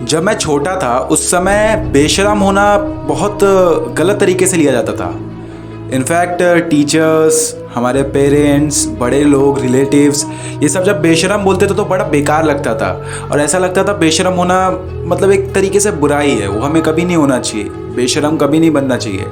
जब मैं छोटा था उस समय बेशरम होना बहुत गलत तरीके से लिया जाता था। इनफैक्ट टीचर्स, हमारे पेरेंट्स, बड़े लोग, रिलेटिव्स, ये सब जब बेशरम बोलते थे तो बड़ा बेकार लगता था और ऐसा लगता था बेशरम होना मतलब एक तरीके से बुराई है, वो हमें कभी नहीं होना चाहिए, बेशरम कभी नहीं बनना चाहिए।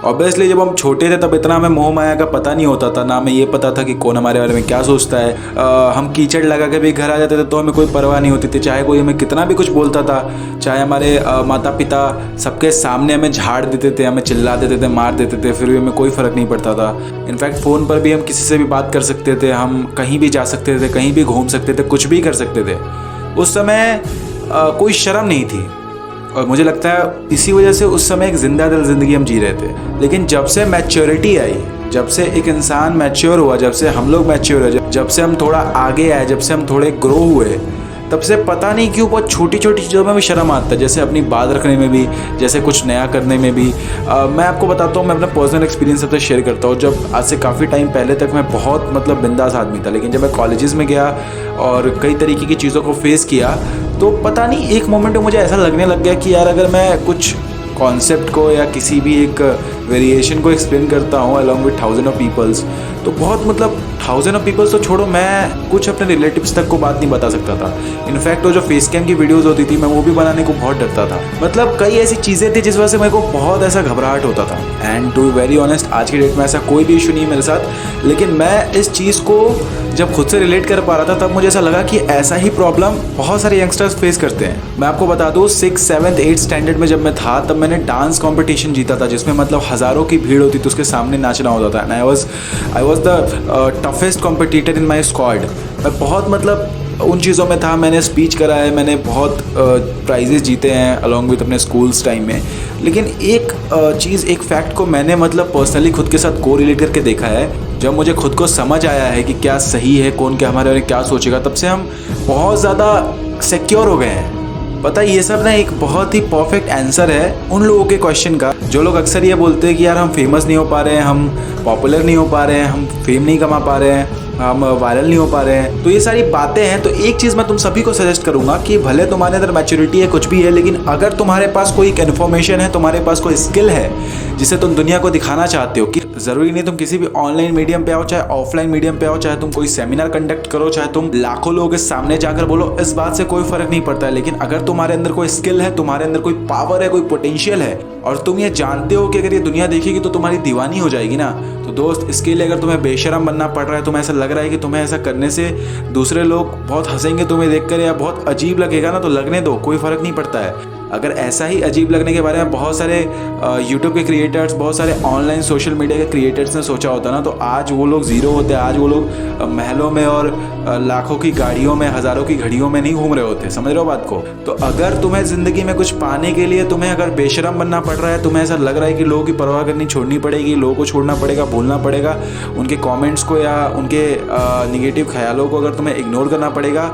ऑब्वियसली जब हम छोटे थे तब इतना हमें मोह माया का पता नहीं होता था, ना हमें ये पता था कि कौन हमारे बारे में क्या सोचता है। हम कीचड़ लगा के भी घर आ जाते थे तो हमें कोई परवाह नहीं होती थी, चाहे कोई हमें कितना भी कुछ बोलता था, चाहे हमारे माता पिता सबके सामने हमें झाड़ देते थे, हमें चिल्ला देते थे, मार देते थे, फिर भी हमें कोई फ़र्क नहीं पड़ता था। इनफैक्ट फ़ोन पर भी हम किसी से भी बात कर सकते थे, हम कहीं भी जा सकते थे, कहीं भी घूम सकते थे, कुछ भी कर सकते थे। उस समय कोई शर्म नहीं थी और मुझे लगता है इसी वजह से उस समय एक जिंदा दिल ज़िंदगी हम जी रहे थे। लेकिन जब से मैच्योरिटी आई, जब से एक इंसान मैच्योर हुआ, जब से हम लोग मैच्योर हुए, जब से हम थोड़ा आगे आए, जब से हम थोड़े ग्रो हुए, तब से पता नहीं क्यों बहुत छोटी छोटी चीज़ों में भी शर्म आता है, जैसे अपनी बात रखने में भी, जैसे कुछ नया करने में भी। मैं आपको बताता हूँ, मैं अपना पर्सनल एक्सपीरियंस सबसे शेयर करता हूँ। जब आज से काफ़ी टाइम पहले तक मैं बहुत मतलब बिंदास आदमी था, लेकिन जब मैं कॉलेजेस में गया और कई तरीके की चीज़ों को फेस किया तो पता नहीं एक मोमेंट में मुझे ऐसा लगने लग गया कि यार अगर मैं कुछ कॉन्सेप्ट को या किसी भी एक वेरिएशन को एक्सप्लेन करता हूँ along with thousand of peoples, तो बहुत मतलब थाउजेंड ऑफ पीपल्स तो छोड़ो, मैं कुछ अपने रिलेटिव्स तक को बात नहीं बता सकता था। इनफैक्ट वो जो फेस कैम की वीडियोस होती थी मैं वो भी बनाने को बहुत डरता था। मतलब कई ऐसी चीज़ें थी जिस वजह से मेरे को बहुत ऐसा घबराहट होता था। And to be very honest, आज की डेट में ऐसा कोई भी इशू नहीं है मेरे साथ, लेकिन मैं इस चीज़ को जब खुद से रिलेट कर पा रहा था तब मुझे ऐसा लगा कि ऐसा ही प्रॉब्लम बहुत सारे यंगस्टर्स फेस करते हैं। मैं आपको बता दूँ 6th 7th 8th स्टैंडर्ड में जब मैं था तब मैंने डांस कॉम्पिटिशन जीता था, जिसमें मतलब हज़ारों की भीड़ होती थी, उसके सामने नाचना होता था। And I was the toughest competitor in my squad. मैं बहुत मतलब उन चीज़ों में था, मैंने स्पीच करा है, मैंने बहुत प्राइजेस जीते हैं अलॉन्ग विथ अपने स्कूल्स टाइम में। लेकिन एक चीज़, एक फैक्ट को मैंने मतलब पर्सनली खुद के साथ को रिलेट करके देखा है। जब मुझे खुद को समझ आया है कि क्या सही है, कौन क्या हमारे बारे में क्या सोचेगा, तब से हम बहुत ज़्यादा सिक्योर हो गए हैं। पता है, ये सब ना एक बहुत ही परफेक्ट आंसर है उन लोगों के क्वेश्चन का जो लोग अक्सर ये बोलते हैं कि यार हम फेमस नहीं हो पा रहे हैं, हम पॉपुलर नहीं हो पा रहे हैं, हम फेम नहीं कमा पा रहे हैं, हम वायरल नहीं हो पा रहे हैं। तो ये सारी बातें हैं। तो एक चीज़ मैं तुम सभी को सजेस्ट करूंगा कि भले तुम्हारे अंदर मैच्योरिटी है, कुछ भी है, लेकिन अगर तुम्हारे पास कोई इन्फॉर्मेशन है, तुम्हारे पास कोई स्किल है जिसे तुम दुनिया को दिखाना चाहते हो, कि ज़रूरी नहीं तुम किसी भी ऑनलाइन मीडियम पे आओ, चाहे ऑफलाइन मीडियम पे आओ, चाहे तुम कोई सेमिनार कंडक्ट करो, चाहे तुम लाखों लोगों के सामने जाकर बोलो, इस बात से कोई फर्क नहीं पड़ता है। लेकिन अगर तुम्हारे अंदर कोई स्किल है, तुम्हारे अंदर कोई पावर है, कोई पोटेंशियल है और तुम ये जानते हो कि अगर ये दुनिया देखेगी तो तुम्हारी दीवानी हो जाएगी ना, तो दोस्त इसके लिए अगर तुम्हें बेशरम बनना पड़ रहा है, तुम्हें ऐसा लग रहा है कि तुम्हें ऐसा करने से दूसरे लोग बहुत हंसेंगे तुम्हें देखकर या बहुत अजीब लगेगा ना, तो लगने दो, कोई फ़र्क नहीं पड़ता है। अगर ऐसा ही अजीब लगने के बारे में बहुत सारे यूट्यूब के क्रिएटर्स, बहुत सारे ऑनलाइन सोशल मीडिया के क्रिएटर्स ने सोचा होता ना, तो आज वो लोग ज़ीरो होते, आज वो लोग महलों में और लाखों की गाड़ियों में, हज़ारों की घड़ियों में नहीं घूम रहे होते। समझ रहे हो बात को? तो अगर तुम्हें ज़िंदगी में कुछ पाने के लिए तुम्हें अगर बेशरम बनना पड़ रहा है, तुम्हें ऐसा लग रहा है कि लोगों की परवाह करनी छोड़नी पड़ेगी, लोगों को छोड़ना पड़ेगा, भूलना पड़ेगा, उनके कमेंट्स को या उनके निगेटिव ख्यालों को अगर तुम्हें इग्नोर करना पड़ेगा,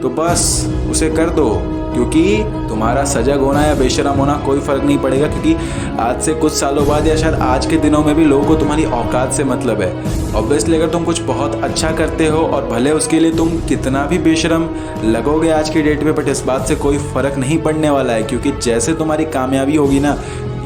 तो बस उसे कर दो, क्योंकि तुम्हारा सजग होना या बेशरम होना कोई फ़र्क नहीं पड़ेगा। क्योंकि आज से कुछ सालों बाद या शायद आज के दिनों में भी लोगों को तुम्हारी औकात से मतलब है। ऑब्वियसली अगर तुम कुछ बहुत अच्छा करते हो और भले उसके लिए तुम कितना भी बेशरम लगोगे आज की डेट में, बट इस बात से कोई फ़र्क नहीं पड़ने वाला है। क्योंकि जैसे तुम्हारी कामयाबी होगी ना,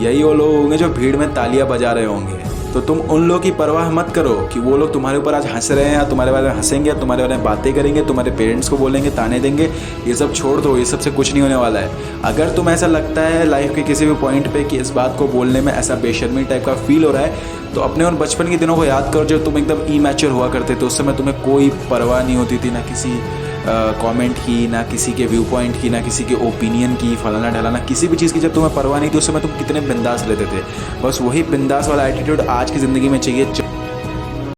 यही वो लोग होंगे जो भीड़ में तालियां बजा रहे होंगे। तो तुम उन लोगों की परवाह मत करो कि वो लोग तुम्हारे ऊपर आज हंस रहे हैं या तुम्हारे बारे में हंसेंगे या तुम्हारे बारे में बातें करेंगे, तुम्हारे पेरेंट्स को बोलेंगे, ताने देंगे। ये सब छोड़ दो, ये सबसे कुछ नहीं होने वाला है। अगर तुम ऐसा लगता है लाइफ के किसी भी पॉइंट पे कि इस बात को बोलने में ऐसा बेशर्मी टाइप का फील हो रहा है, तो अपने उन बचपन के दिनों को याद करो जब तुम एकदम इमैच्योर हुआ करते थे। उस समय तुम्हें कोई परवाह नहीं होती थी, ना किसी कमेंट की, ना किसी के व्यू पॉइंट की, ना किसी के ओपिनियन की, फलाना ढलाना, किसी भी चीज़ की जब तुम्हें परवाह नहीं थी, उस समय तुम कितने बिंदास रहते थे। बस वही बिंदास वाला एटीट्यूड आज की ज़िंदगी में चाहिए।